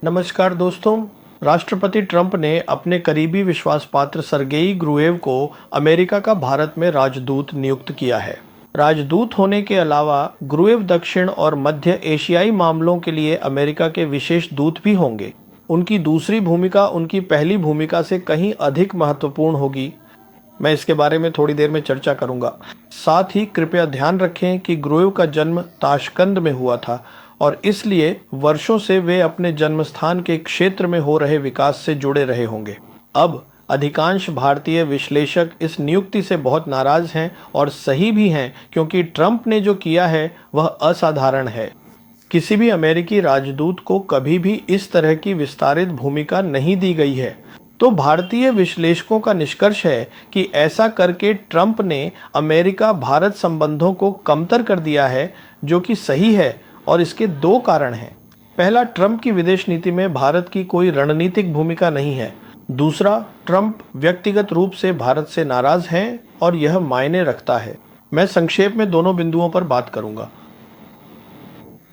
नमस्कार दोस्तों। राष्ट्रपति ट्रंप ने अपने करीबी विश्वास पात्र सर्गेई ग्रुएव को अमेरिका का भारत में राजदूत नियुक्त किया है। राजदूत होने के अलावा ग्रुएव दक्षिण और मध्य एशियाई मामलों के लिए अमेरिका के विशेष दूत भी होंगे। उनकी दूसरी भूमिका उनकी पहली भूमिका से कहीं अधिक महत्वपूर्ण होगी। मैं इसके बारे में थोड़ी देर में चर्चा करूंगा। साथ ही कृपया ध्यान रखें कि ग्रुएव का जन्म ताशकंद में हुआ था और इसलिए वर्षों से वे अपने जन्मस्थान के क्षेत्र में हो रहे विकास से जुड़े रहे होंगे। अब अधिकांश भारतीय विश्लेषक इस नियुक्ति से बहुत नाराज हैं और सही भी हैं, क्योंकि ट्रंप ने जो किया है वह असाधारण है। किसी भी अमेरिकी राजदूत को कभी भी इस तरह की विस्तारित भूमिका नहीं दी गई है। तो भारतीय विश्लेषकों का निष्कर्ष है कि ऐसा करके ट्रंप ने अमेरिका भारत संबंधों को कमतर कर दिया है, जो कि सही है और इसके दो कारण हैं। पहला, ट्रंप की विदेश नीति में भारत की कोई रणनीतिक भूमिका नहीं है। दूसरा, ट्रंप व्यक्तिगत रूप से भारत से नाराज हैं और यह मायने रखता है। मैं संक्षेप में दोनों बिंदुओं पर बात करूंगा।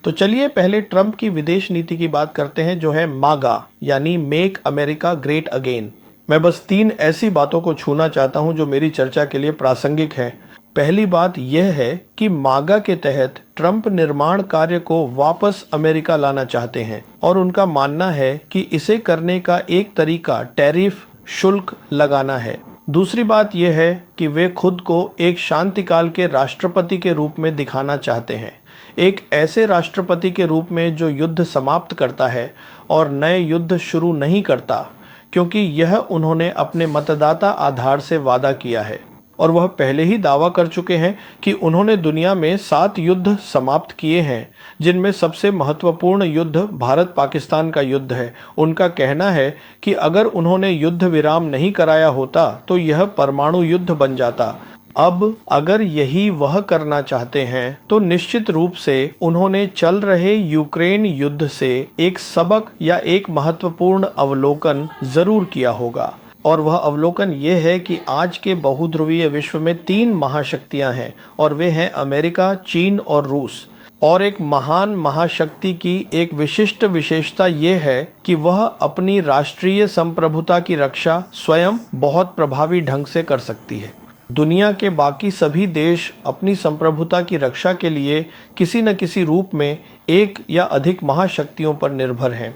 तो चलिए पहले ट्रंप की विदेश नीति की बात करते हैं, जो है मागा यानी मेक अमेरिका ग्रेट अगेन। मैं बस 3 ऐसी बातों को छूना चाहता हूं जो मेरी चर्चा के लिए प्रासंगिक है। पहली बात यह है कि मागा के तहत ट्रंप निर्माण कार्य को वापस अमेरिका लाना चाहते हैं और उनका मानना है कि इसे करने का एक तरीका टैरिफ शुल्क लगाना है। दूसरी बात यह है कि वे खुद को एक शांतिकाल के राष्ट्रपति के रूप में दिखाना चाहते हैं, एक ऐसे राष्ट्रपति के रूप में जो युद्ध समाप्त करता है और नए युद्ध शुरू नहीं करता, क्योंकि यह उन्होंने अपने मतदाता आधार से वादा किया है और वह पहले ही दावा कर चुके हैं कि उन्होंने दुनिया में 7 युद्ध समाप्त किए हैं, जिनमें सबसे महत्वपूर्ण युद्ध भारत पाकिस्तान का युद्ध है। उनका कहना है कि अगर उन्होंने युद्ध विराम नहीं कराया होता तो यह परमाणु युद्ध बन जाता। अब अगर यही वह करना चाहते हैं तो निश्चित रूप से उन्होंने चल रहे यूक्रेन युद्ध से एक सबक या एक महत्वपूर्ण अवलोकन जरूर किया होगा। और वह अवलोकन ये है कि आज के बहुध्रुवीय विश्व में 3 महाशक्तियां हैं और वे हैं अमेरिका, चीन और रूस। और एक महान महाशक्ति की एक विशिष्ट विशेषता ये है कि वह अपनी राष्ट्रीय संप्रभुता की रक्षा स्वयं बहुत प्रभावी ढंग से कर सकती है। दुनिया के बाकी सभी देश अपनी संप्रभुता की रक्षा के लिए किसी न किसी रूप में एक या अधिक महाशक्तियों पर निर्भर हैं।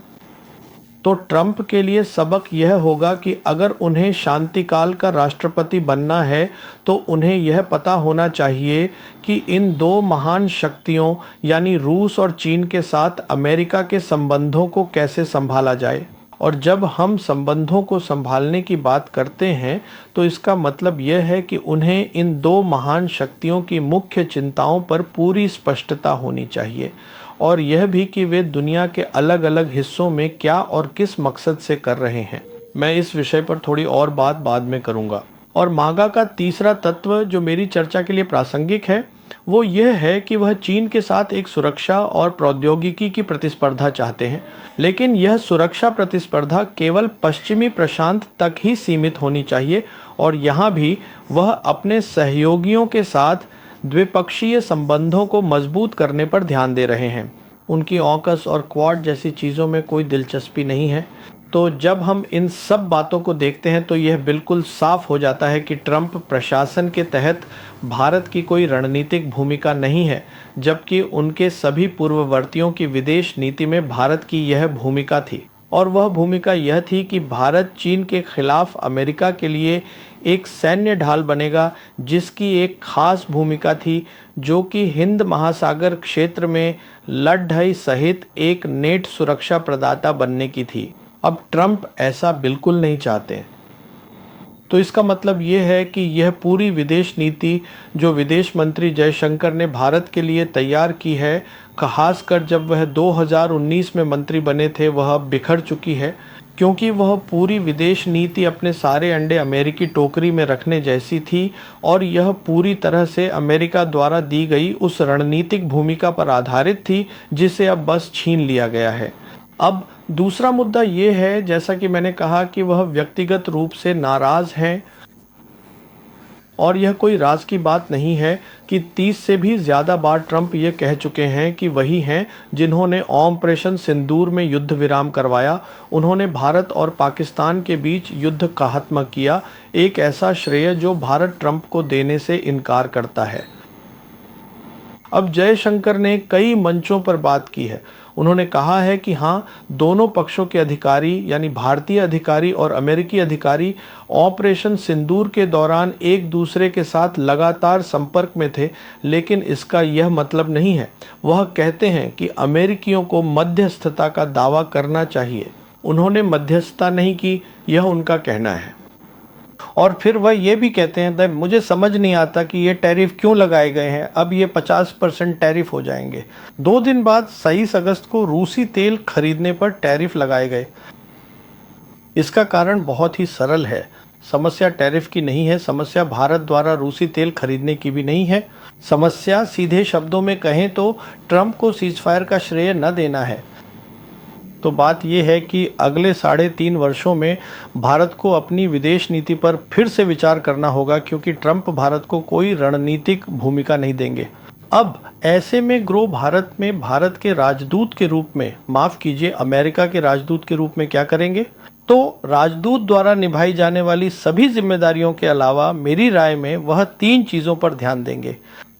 तो ट्रंप के लिए सबक यह होगा कि अगर उन्हें शांतिकाल का राष्ट्रपति बनना है तो उन्हें यह पता होना चाहिए कि इन 2 महान शक्तियों यानी रूस और चीन के साथ अमेरिका के संबंधों को कैसे संभाला जाए। और जब हम संबंधों को संभालने की बात करते हैं तो इसका मतलब यह है कि उन्हें इन 2 महान शक्तियों की मुख्य चिंताओं पर पूरी स्पष्टता होनी चाहिए और यह भी कि वे दुनिया के अलग अलग हिस्सों में क्या और किस मकसद से कर रहे हैं। मैं इस विषय पर थोड़ी और बात बाद में करूंगा। और मागा का तीसरा तत्व जो मेरी चर्चा के लिए प्रासंगिक है वो यह है कि वह चीन के साथ एक सुरक्षा और प्रौद्योगिकी की प्रतिस्पर्धा चाहते हैं, लेकिन यह सुरक्षा प्रतिस्पर्धा केवल पश्चिमी प्रशांत तक ही सीमित होनी चाहिए और यहाँ भी वह अपने सहयोगियों के साथ द्विपक्षीय संबंधों को मजबूत करने पर ध्यान दे रहे हैं। उनकी ऑकस और क्वाड जैसी चीज़ों में कोई दिलचस्पी नहीं है। तो जब हम इन सब बातों को देखते हैं तो यह बिल्कुल साफ हो जाता है कि ट्रंप प्रशासन के तहत भारत की कोई रणनीतिक भूमिका नहीं है, जबकि उनके सभी पूर्ववर्तियों की विदेश नीति में भारत की यह भूमिका थी। और वह भूमिका यह थी कि भारत चीन के खिलाफ अमेरिका के लिए एक सैन्य ढाल बनेगा, जिसकी एक खास भूमिका थी जो कि हिंद महासागर क्षेत्र में लड़ाई सहित एक नेट सुरक्षा प्रदाता बनने की थी। अब ट्रंप ऐसा बिल्कुल नहीं चाहते। तो इसका मतलब ये है कि यह पूरी विदेश नीति जो विदेश मंत्री जयशंकर ने भारत के लिए तैयार की है, खासकर जब वह 2019 में मंत्री बने थे, वह बिखर चुकी है, क्योंकि वह पूरी विदेश नीति अपने सारे अंडे अमेरिकी टोकरी में रखने जैसी थी और यह पूरी तरह से अमेरिका द्वारा दी गई उस रणनीतिक भूमिका पर आधारित थी जिसे अब बस छीन लिया गया है। अब दूसरा मुद्दा ये है, जैसा कि मैंने कहा, कि वह व्यक्तिगत रूप से नाराज हैं और यह कोई राज की बात नहीं है कि 30 से भी ज़्यादा बार ट्रंप ये कह चुके हैं कि वही हैं जिन्होंने ऑपरेशन सिंदूर में युद्ध विराम करवाया, उन्होंने भारत और पाकिस्तान के बीच युद्ध का खात्मा किया, एक ऐसा श्रेय जो भारत ट्रंप को देने से इनकार करता है। अब जयशंकर ने कई मंचों पर बात की है। उन्होंने कहा है कि हाँ, दोनों पक्षों के अधिकारी यानी भारतीय अधिकारी और अमेरिकी अधिकारी ऑपरेशन सिंदूर के दौरान एक दूसरे के साथ लगातार संपर्क में थे, लेकिन इसका यह मतलब नहीं है। वह कहते हैं कि अमेरिकियों को मध्यस्थता का दावा करना चाहिए। उन्होंने मध्यस्थता नहीं की, यह उनका कहना है। और फिर वह ये भी कहते हैं, मुझे समझ नहीं आता कि ये टैरिफ क्यों लगाए गए हैं, अब ये 50% टैरिफ हो जाएंगे। 2 दिन बाद 23 अगस्त को रूसी तेल खरीदने पर टैरिफ लगाए गए। इसका कारण बहुत ही सरल है। समस्या टैरिफ की नहीं है, समस्या भारत द्वारा रूसी तेल खरीदने की भी नहीं है। समस्या सीधे शब्दों में कहें तो ट्रंप को सीजफायर का श्रेय न देना है। तो बात यह है कि अगले 3.5 वर्षों में भारत को अपनी विदेश नीति पर फिर से विचार करना होगा, क्योंकि ट्रंप भारत को कोई रणनीतिक भूमिका नहीं देंगे। अब ऐसे में ग्रो भारत में भारत के राजदूत के रूप में, माफ कीजिए, अमेरिका के राजदूत के रूप में क्या करेंगे? तो राजदूत द्वारा निभाई जाने वाली सभी जिम्मेदारियों के अलावा मेरी राय में वह 3 चीज़ों पर ध्यान देंगे।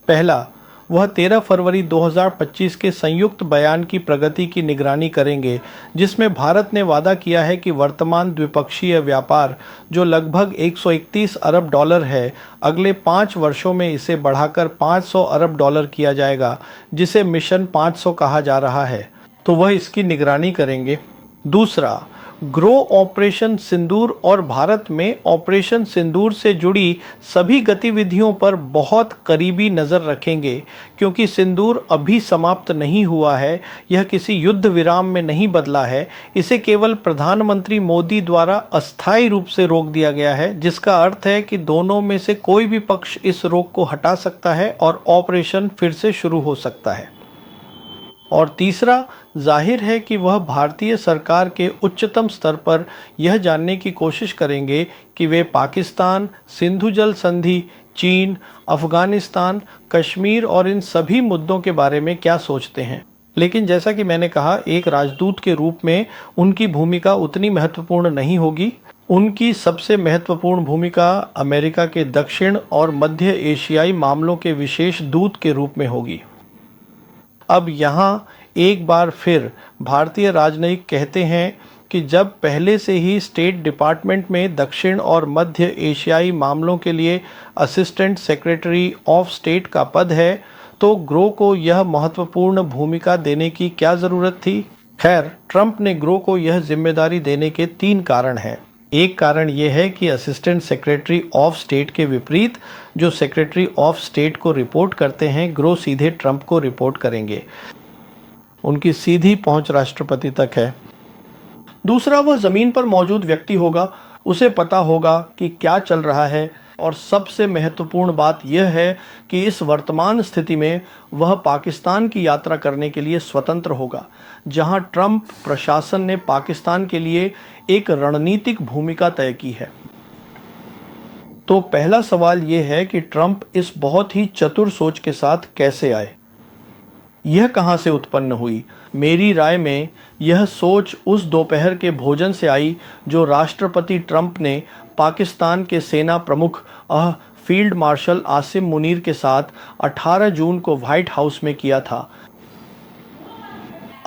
पहला, वह 13 फरवरी 2025 के संयुक्त बयान की प्रगति की निगरानी करेंगे, जिसमें भारत ने वादा किया है कि वर्तमान द्विपक्षीय व्यापार, जो लगभग 131 अरब डॉलर है, अगले 5 वर्षों में इसे बढ़ाकर 500 अरब डॉलर किया जाएगा, जिसे मिशन 500 कहा जा रहा है। तो वह इसकी निगरानी करेंगे। दूसरा, ग्रो ऑपरेशन सिंदूर और भारत में ऑपरेशन सिंदूर से जुड़ी सभी गतिविधियों पर बहुत करीबी नज़र रखेंगे, क्योंकि सिंदूर अभी समाप्त नहीं हुआ है। यह किसी युद्ध विराम में नहीं बदला है। इसे केवल प्रधानमंत्री मोदी द्वारा अस्थायी रूप से रोक दिया गया है, जिसका अर्थ है कि दोनों में से कोई भी पक्ष इस रोक को हटा सकता है और ऑपरेशन फिर से शुरू हो सकता है। और तीसरा, जाहिर है कि वह भारतीय सरकार के उच्चतम स्तर पर यह जानने की कोशिश करेंगे कि वे पाकिस्तान, सिंधु जल संधि, चीन, अफगानिस्तान, कश्मीर और इन सभी मुद्दों के बारे में क्या सोचते हैं। लेकिन जैसा कि मैंने कहा, एक राजदूत के रूप में उनकी भूमिका उतनी महत्वपूर्ण नहीं होगी। उनकी सबसे महत्वपूर्ण भूमिका अमेरिका के दक्षिण और मध्य एशियाई मामलों के विशेष दूत के रूप में होगी। अब यहाँ एक बार फिर भारतीय राजनयिक कहते हैं कि जब पहले से ही स्टेट डिपार्टमेंट में दक्षिण और मध्य एशियाई मामलों के लिए असिस्टेंट सेक्रेटरी ऑफ स्टेट का पद है, तो ग्रो को यह महत्वपूर्ण भूमिका देने की क्या ज़रूरत थी? खैर, ट्रंप ने ग्रो को यह जिम्मेदारी देने के 3 कारण हैं। एक कारण यह है कि असिस्टेंट सेक्रेटरी ऑफ स्टेट के विपरीत जो सेक्रेटरी ऑफ स्टेट को रिपोर्ट करते हैं, ग्रो सीधे ट्रंप को रिपोर्ट करेंगे। उनकी सीधी पहुंच राष्ट्रपति तक है। दूसरा, वह ज़मीन पर मौजूद व्यक्ति होगा, उसे पता होगा कि क्या चल रहा है। और सबसे महत्वपूर्ण बात यह है कि इस वर्तमान स्थिति में वह पाकिस्तान की यात्रा करने के लिए स्वतंत्र होगा, जहां ट्रंप प्रशासन ने पाकिस्तान के लिए एक रणनीतिक भूमिका तय की है। तो पहला सवाल यह है कि ट्रंप इस बहुत ही चतुर सोच के साथ कैसे आए? यह कहां से उत्पन्न हुई? मेरी राय में यह सोच उस दोपहर के भोजन से आई जो राष्ट्रपति ट्रंप ने पाकिस्तान के सेना प्रमुख फील्ड मार्शल आसिम मुनीर के साथ 18 जून को व्हाइट हाउस में किया था।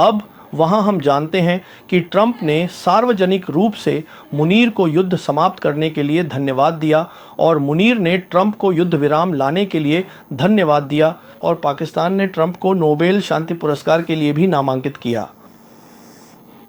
अब वहां हम जानते हैं कि ट्रंप ने सार्वजनिक रूप से मुनीर को युद्ध समाप्त करने के लिए धन्यवाद दिया और मुनीर ने ट्रंप को युद्ध विराम लाने के लिए धन्यवाद दिया और पाकिस्तान ने ट्रंप को नोबेल शांति पुरस्कार के लिए भी नामांकित किया।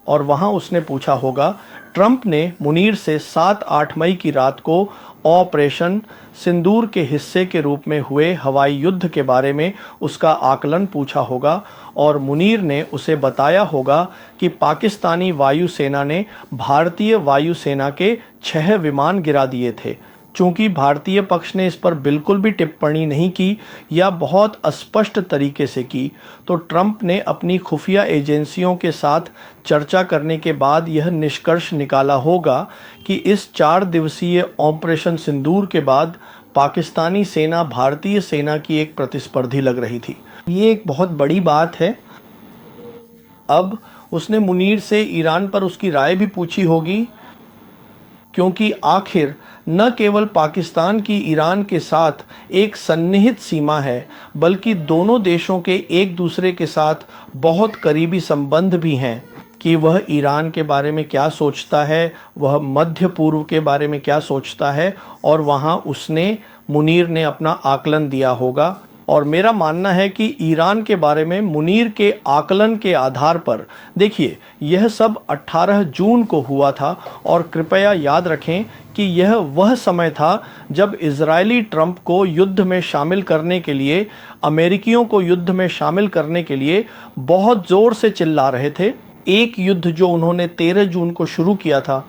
और वहां उसने पूछा होगा, ट्रंप ने मुनीर से 7-8 मई की रात को ऑपरेशन सिंदूर के हिस्से के रूप में हुए हवाई युद्ध के बारे में उसका आकलन पूछा होगा और मुनीर ने उसे बताया होगा कि पाकिस्तानी वायुसेना ने भारतीय वायुसेना के 6 विमान गिरा दिए थे। चूंकि भारतीय पक्ष ने इस पर बिल्कुल भी टिप्पणी नहीं की या बहुत अस्पष्ट तरीके से की, तो ट्रंप ने अपनी खुफिया एजेंसियों के साथ चर्चा करने के बाद यह निष्कर्ष निकाला होगा कि इस 4 दिवसीय ऑपरेशन सिंदूर के बाद पाकिस्तानी सेना भारतीय सेना की एक प्रतिस्पर्धी लग रही थी। ये एक बहुत बड़ी बात है। अब उसने मुनीर से ईरान पर उसकी राय भी पूछी होगी, क्योंकि आखिर न केवल पाकिस्तान की ईरान के साथ एक सन्निहित सीमा है, बल्कि दोनों देशों के एक दूसरे के साथ बहुत करीबी संबंध भी हैं कि वह ईरान के बारे में क्या सोचता है, वह मध्य पूर्व के बारे में क्या सोचता है, और वहाँ उसने मुनीर ने अपना आकलन दिया होगा। और मेरा मानना है कि ईरान के बारे में मुनीर के आकलन के आधार पर, देखिए यह सब 18 जून को हुआ था, और कृपया याद रखें कि यह वह समय था जब इजरायली ट्रंप को युद्ध में शामिल करने के लिए, अमेरिकियों को युद्ध में शामिल करने के लिए बहुत ज़ोर से चिल्ला रहे थे। एक युद्ध जो उन्होंने 13 जून को शुरू किया था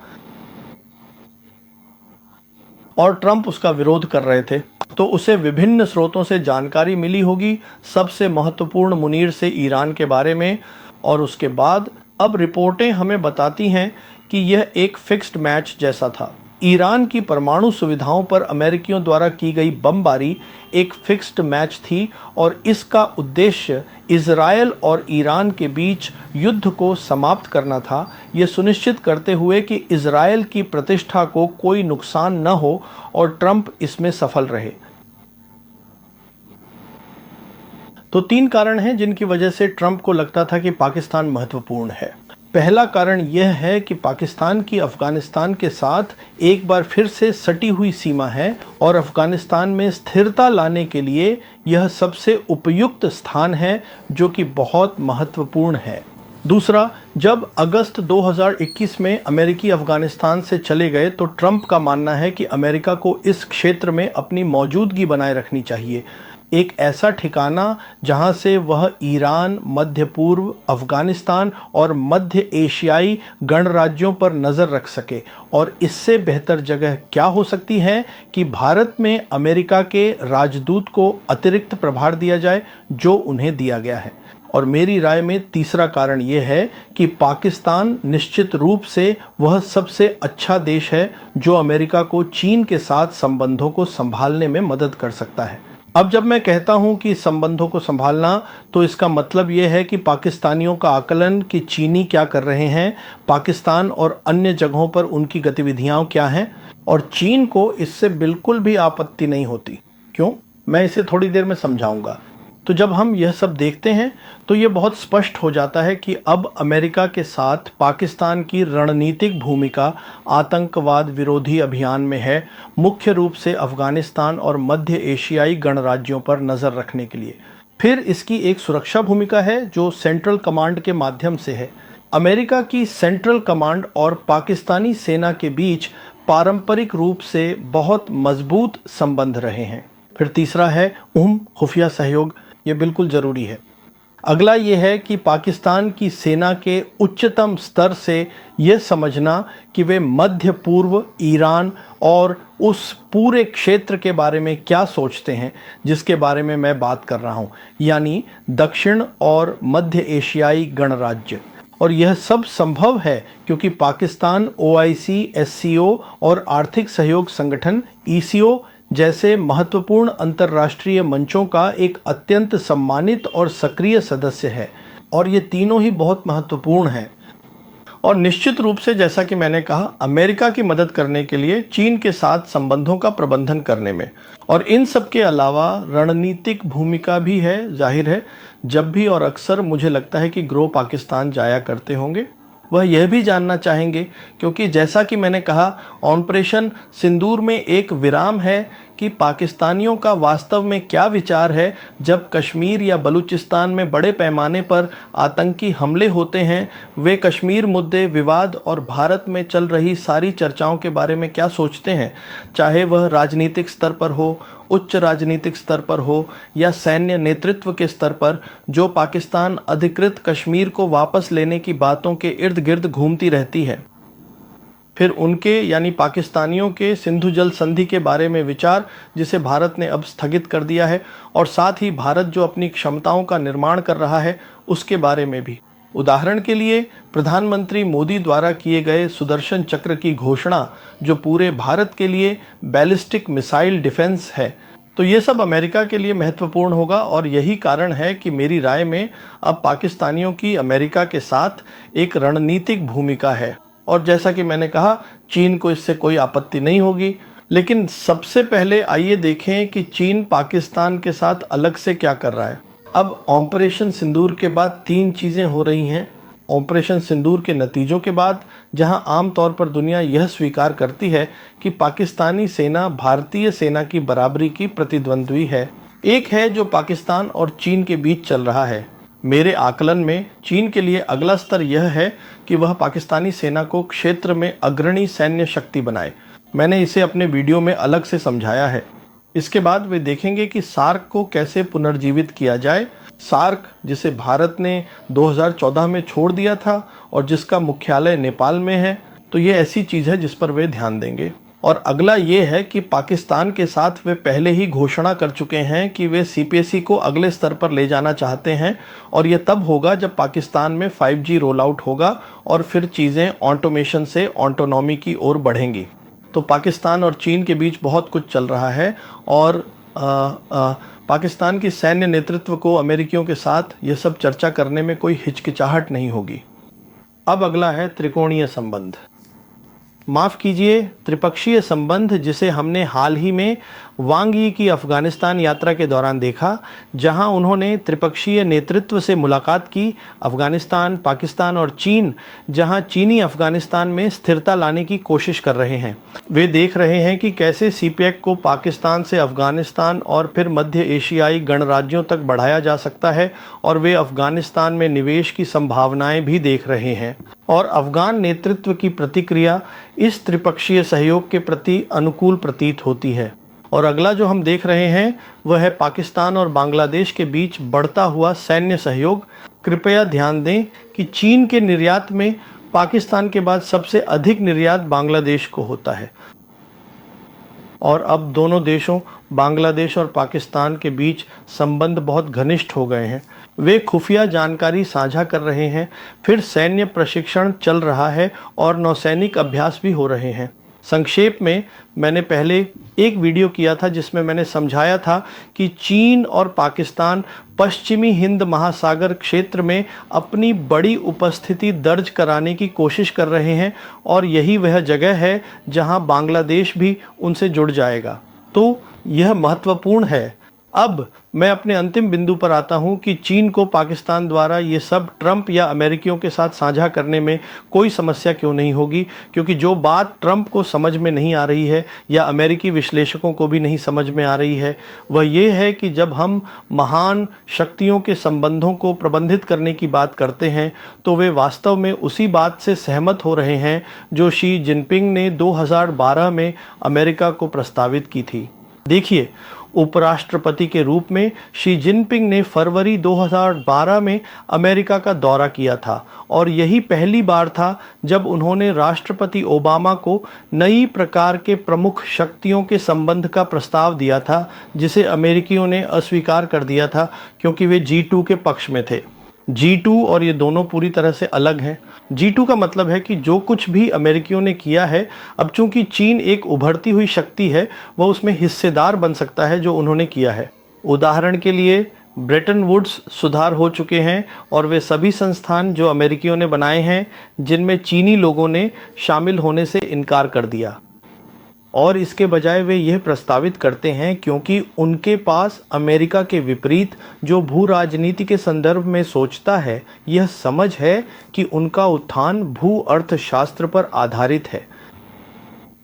और ट्रंप उसका विरोध कर रहे थे, तो उसे विभिन्न स्रोतों से जानकारी मिली होगी, सबसे महत्वपूर्ण मुनीर से ईरान के बारे में। और उसके बाद अब रिपोर्टें हमें बताती हैं कि यह एक फिक्स्ड मैच जैसा था। ईरान की परमाणु सुविधाओं पर अमेरिकियों द्वारा की गई बमबारी एक फिक्स्ड मैच थी, और इसका उद्देश्य इजरायल और ईरान के बीच युद्ध को समाप्त करना था, यह सुनिश्चित करते हुए कि इजरायल की प्रतिष्ठा को कोई नुकसान न हो, और ट्रंप इसमें सफल रहे। तो 3 कारण हैं जिनकी वजह से ट्रंप को लगता था कि पाकिस्तान महत्वपूर्ण है। पहला कारण यह है कि पाकिस्तान की अफगानिस्तान के साथ एक बार फिर से सटी हुई सीमा है, और अफगानिस्तान में स्थिरता लाने के लिए यह सबसे उपयुक्त स्थान है, जो कि बहुत महत्वपूर्ण है। दूसरा, जब अगस्त 2021 में अमेरिकी अफगानिस्तान से चले गए, तो ट्रंप का मानना है कि अमेरिका को इस क्षेत्र में अपनी मौजूदगी बनाए रखनी चाहिए, एक ऐसा ठिकाना जहां से वह ईरान, मध्य पूर्व, अफगानिस्तान और मध्य एशियाई गणराज्यों पर नज़र रख सके। और इससे बेहतर जगह क्या हो सकती है कि भारत में अमेरिका के राजदूत को अतिरिक्त प्रभार दिया जाए, जो उन्हें दिया गया है। और मेरी राय में तीसरा कारण ये है कि पाकिस्तान निश्चित रूप से वह सबसे अच्छा देश है जो अमेरिका को चीन के साथ संबंधों को संभालने में मदद कर सकता है। अब जब मैं कहता हूं कि संबंधों को संभालना, तो इसका मतलब ये है कि पाकिस्तानियों का आकलन कि चीनी क्या कर रहे हैं, पाकिस्तान और अन्य जगहों पर उनकी गतिविधियां क्या हैं, और चीन को इससे बिल्कुल भी आपत्ति नहीं होती। क्यों? मैं इसे थोड़ी देर में समझाऊंगा। तो जब हम यह सब देखते हैं तो ये बहुत स्पष्ट हो जाता है कि अब अमेरिका के साथ पाकिस्तान की रणनीतिक भूमिका आतंकवाद विरोधी अभियान में है, मुख्य रूप से अफगानिस्तान और मध्य एशियाई गणराज्यों पर नज़र रखने के लिए। फिर इसकी एक सुरक्षा भूमिका है जो सेंट्रल कमांड के माध्यम से है। अमेरिका की सेंट्रल कमांड और पाकिस्तानी सेना के बीच पारंपरिक रूप से बहुत मजबूत संबंध रहे हैं। फिर तीसरा है खुफिया सहयोग, ये बिल्कुल ज़रूरी है। अगला ये है कि पाकिस्तान की सेना के उच्चतम स्तर से यह समझना कि वे मध्य पूर्व, ईरान और उस पूरे क्षेत्र के बारे में क्या सोचते हैं जिसके बारे में मैं बात कर रहा हूँ, यानी दक्षिण और मध्य एशियाई गणराज्य। और यह सब संभव है क्योंकि पाकिस्तान OIC, SCO और आर्थिक सहयोग संगठन ECO जैसे महत्वपूर्ण अंतर्राष्ट्रीय मंचों का एक अत्यंत सम्मानित और सक्रिय सदस्य है, और ये तीनों ही बहुत महत्वपूर्ण हैं। और निश्चित रूप से जैसा कि मैंने कहा, अमेरिका की मदद करने के लिए चीन के साथ संबंधों का प्रबंधन करने में। और इन सब के अलावा रणनीतिक भूमिका भी है। जाहिर है जब भी और अक्सर मुझे लगता है कि ग्रो पाकिस्तान जाया करते होंगे, वह यह भी जानना चाहेंगे, क्योंकि जैसा कि मैंने कहा, ऑपरेशन सिंदूर में एक विराम है कि पाकिस्तानियों का वास्तव में क्या विचार है जब कश्मीर या बलूचिस्तान में बड़े पैमाने पर आतंकी हमले होते हैं। वे कश्मीर मुद्दे, विवाद और भारत में चल रही सारी चर्चाओं के बारे में क्या सोचते हैं, चाहे वह राजनीतिक स्तर पर हो, उच्च राजनीतिक स्तर पर हो या सैन्य नेतृत्व के स्तर पर, जो पाकिस्तान अधिकृत कश्मीर को वापस लेने की बातों के इर्द गिर्द घूमती रहती है। फिर उनके यानी पाकिस्तानियों के सिंधु जल संधि के बारे में विचार, जिसे भारत ने अब स्थगित कर दिया है, और साथ ही भारत जो अपनी क्षमताओं का निर्माण कर रहा है उसके बारे में भी। उदाहरण के लिए प्रधानमंत्री मोदी द्वारा किए गए सुदर्शन चक्र की घोषणा, जो पूरे भारत के लिए बैलिस्टिक मिसाइल डिफेंस है, तो ये सब अमेरिका के लिए महत्वपूर्ण होगा। और यही कारण है कि मेरी राय में अब पाकिस्तानियों की अमेरिका के साथ एक रणनीतिक भूमिका है। और जैसा कि मैंने कहा, चीन को इससे कोई आपत्ति नहीं होगी। लेकिन सबसे पहले आइए देखें कि चीन पाकिस्तान के साथ अलग से क्या कर रहा है। अब ऑपरेशन सिंदूर के बाद 3 चीज़ें हो रही हैं। ऑपरेशन सिंदूर के नतीजों के बाद, जहां आमतौर पर दुनिया यह स्वीकार करती है कि पाकिस्तानी सेना भारतीय सेना की बराबरी की प्रतिद्वंद्वी है। एक है जो पाकिस्तान और चीन के बीच चल रहा है। मेरे आकलन में चीन के लिए अगला स्तर यह है कि वह पाकिस्तानी सेना को क्षेत्र में अग्रणी सैन्य शक्ति बनाए। मैंने इसे अपने वीडियो में अलग से समझाया है। इसके बाद वे देखेंगे कि सार्क को कैसे पुनर्जीवित किया जाए। सार्क, जिसे भारत ने 2014 में छोड़ दिया था और जिसका मुख्यालय नेपाल में है, तो ये ऐसी चीज़ है जिस पर वे ध्यान देंगे। और अगला ये है कि पाकिस्तान के साथ वे पहले ही घोषणा कर चुके हैं कि वे CPSC को अगले स्तर पर ले जाना चाहते हैं। और ये तब होगा जब पाकिस्तान में 5G रोल आउट होगा और फिर चीज़ें ऑटोमेशन से ऑटोनॉमी की ओर बढ़ेंगी। तो पाकिस्तान और चीन के बीच बहुत कुछ चल रहा है। और पाकिस्तान की सैन्य नेतृत्व को अमेरिकियों के साथ ये सब चर्चा करने में कोई हिचकिचाहट नहीं होगी। अब अगला है त्रिकोणीय संबंध। माफ़ कीजिए, त्रिपक्षीय संबंध, जिसे हमने हाल ही में वांग यी की अफ़गानिस्तान यात्रा के दौरान देखा, जहां उन्होंने त्रिपक्षीय नेतृत्व से मुलाकात की। अफ़गानिस्तान, पाकिस्तान और चीन, जहां चीनी अफ़गानिस्तान में स्थिरता लाने की कोशिश कर रहे हैं। वे देख रहे हैं कि कैसे CPEC को पाकिस्तान से अफ़गानिस्तान और फिर मध्य एशियाई गणराज्यों तक बढ़ाया जा सकता है। और वे अफ़गानिस्तान में निवेश की संभावनाएं भी देख रहे हैं। और अफ़गान नेतृत्व की प्रतिक्रिया इस त्रिपक्षीय सहयोग के प्रति अनुकूल प्रतीत होती है। और अगला जो हम देख रहे हैं वह है पाकिस्तान और बांग्लादेश के बीच बढ़ता हुआ सैन्य सहयोग। कृपया ध्यान दें कि चीन के निर्यात में पाकिस्तान के बाद सबसे अधिक निर्यात बांग्लादेश को होता है। और अब दोनों देशों बांग्लादेश और पाकिस्तान के बीच संबंध बहुत घनिष्ठ हो गए हैं। वे खुफिया जानकारी साझा कर रहे हैं, फिर सैन्य प्रशिक्षण चल रहा है और नौसैनिक अभ्यास भी हो रहे हैं। संक्षेप में, मैंने पहले एक वीडियो किया था जिसमें मैंने समझाया था कि चीन और पाकिस्तान पश्चिमी हिंद महासागर क्षेत्र में अपनी बड़ी उपस्थिति दर्ज कराने की कोशिश कर रहे हैं। और यही वह जगह है जहां बांग्लादेश भी उनसे जुड़ जाएगा। तो यह महत्वपूर्ण है। अब मैं अपने अंतिम बिंदु पर आता हूं कि चीन को पाकिस्तान द्वारा ये सब ट्रंप या अमेरिकियों के साथ साझा करने में कोई समस्या क्यों नहीं होगी। क्योंकि जो बात ट्रंप को समझ में नहीं आ रही है या अमेरिकी विश्लेषकों को भी नहीं समझ में आ रही है, वह ये है कि जब हम महान शक्तियों के संबंधों को प्रबंधित करने की बात करते हैं, तो वे वास्तव में उसी बात से सहमत हो रहे हैं जो शी जिनपिंग ने 2012 में अमेरिका को प्रस्तावित की थी। देखिए, उपराष्ट्रपति के रूप में शी जिनपिंग ने फरवरी 2012 में अमेरिका का दौरा किया था। और यही पहली बार था जब उन्होंने राष्ट्रपति ओबामा को नई प्रकार के प्रमुख शक्तियों के संबंध का प्रस्ताव दिया था, जिसे अमेरिकियों ने अस्वीकार कर दिया था क्योंकि वे G2 के पक्ष में थे। G2 और ये दोनों पूरी तरह से अलग हैं। G2 का मतलब है कि जो कुछ भी अमेरिकियों ने किया है, अब चूंकि चीन एक उभरती हुई शक्ति है, वह उसमें हिस्सेदार बन सकता है जो उन्होंने किया है। उदाहरण के लिए, ब्रेटन वुड्स सुधार हो चुके हैं और वे सभी संस्थान जो अमेरिकियों ने बनाए हैं, जिनमें चीनी लोगों ने शामिल होने से इनकार कर दिया। और इसके बजाय वे यह प्रस्तावित करते हैं क्योंकि उनके पास अमेरिका के विपरीत, जो भू राजनीति के संदर्भ में सोचता है, यह समझ है कि उनका उत्थान भू अर्थशास्त्र पर आधारित है।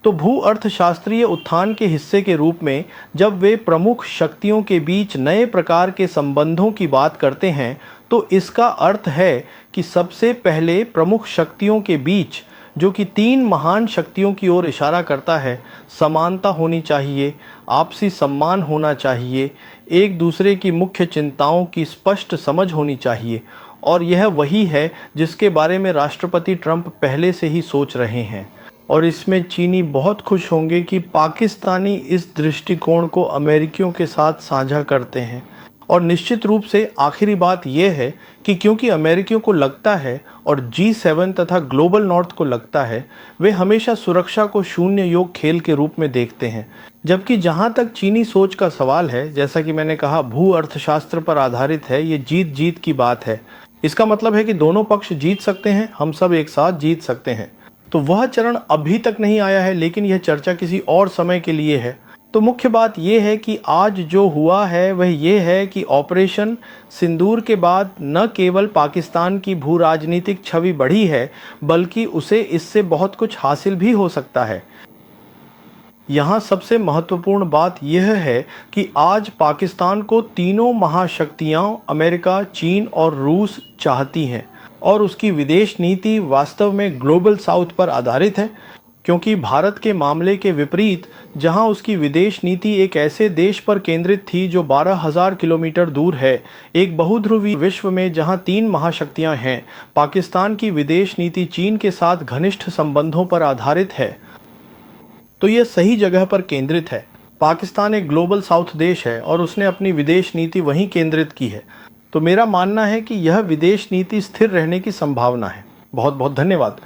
तो भू अर्थशास्त्रीय उत्थान के हिस्से के रूप में जब वे प्रमुख शक्तियों के बीच नए प्रकार के संबंधों की बात करते हैं, तो इसका अर्थ है कि सबसे पहले प्रमुख शक्तियों के बीच, जो कि 3 महान शक्तियों की ओर इशारा करता है, समानता होनी चाहिए, आपसी सम्मान होना चाहिए, एक दूसरे की मुख्य चिंताओं की स्पष्ट समझ होनी चाहिए। और यह वही है जिसके बारे में राष्ट्रपति ट्रंप पहले से ही सोच रहे हैं। और इसमें चीनी बहुत खुश होंगे कि पाकिस्तानी इस दृष्टिकोण को अमेरिकियों के साथ साझा करते हैं। और निश्चित रूप से आखिरी बात यह है कि क्योंकि अमेरिकियों को लगता है और G7 तथा ग्लोबल नॉर्थ को लगता है, वे हमेशा सुरक्षा को शून्य योग खेल के रूप में देखते हैं। जबकि जहां तक चीनी सोच का सवाल है, जैसा कि मैंने कहा, भू अर्थशास्त्र पर आधारित है, ये जीत जीत की बात है। इसका मतलब है कि दोनों पक्ष जीत सकते हैं, हम सब एक साथ जीत सकते हैं। तो वह चरण अभी तक नहीं आया है, लेकिन यह चर्चा किसी और समय के लिए है। तो मुख्य बात यह है कि आज जो हुआ है वह यह है कि ऑपरेशन सिंदूर के बाद न केवल पाकिस्तान की भू राजनीतिक छवि बढ़ी है, बल्कि उसे इससे बहुत कुछ हासिल भी हो सकता है। यहाँ सबसे महत्वपूर्ण बात यह है कि आज पाकिस्तान को तीनों महाशक्तियाँ अमेरिका, चीन और रूस चाहती हैं और उसकी विदेश नीति वास्तव में ग्लोबल साउथ पर आधारित है, क्योंकि भारत के मामले के विपरीत, जहां उसकी विदेश नीति एक ऐसे देश पर केंद्रित थी जो 12,000 किलोमीटर दूर है, एक बहुध्रुवी विश्व में जहां 3 महाशक्तियां हैं, पाकिस्तान की विदेश नीति चीन के साथ घनिष्ठ संबंधों पर आधारित है। तो यह सही जगह पर केंद्रित है। पाकिस्तान एक ग्लोबल साउथ देश है और उसने अपनी विदेश नीति वहीं केंद्रित की है। तो मेरा मानना है कि यह विदेश नीति स्थिर रहने की संभावना है। बहुत बहुत धन्यवाद।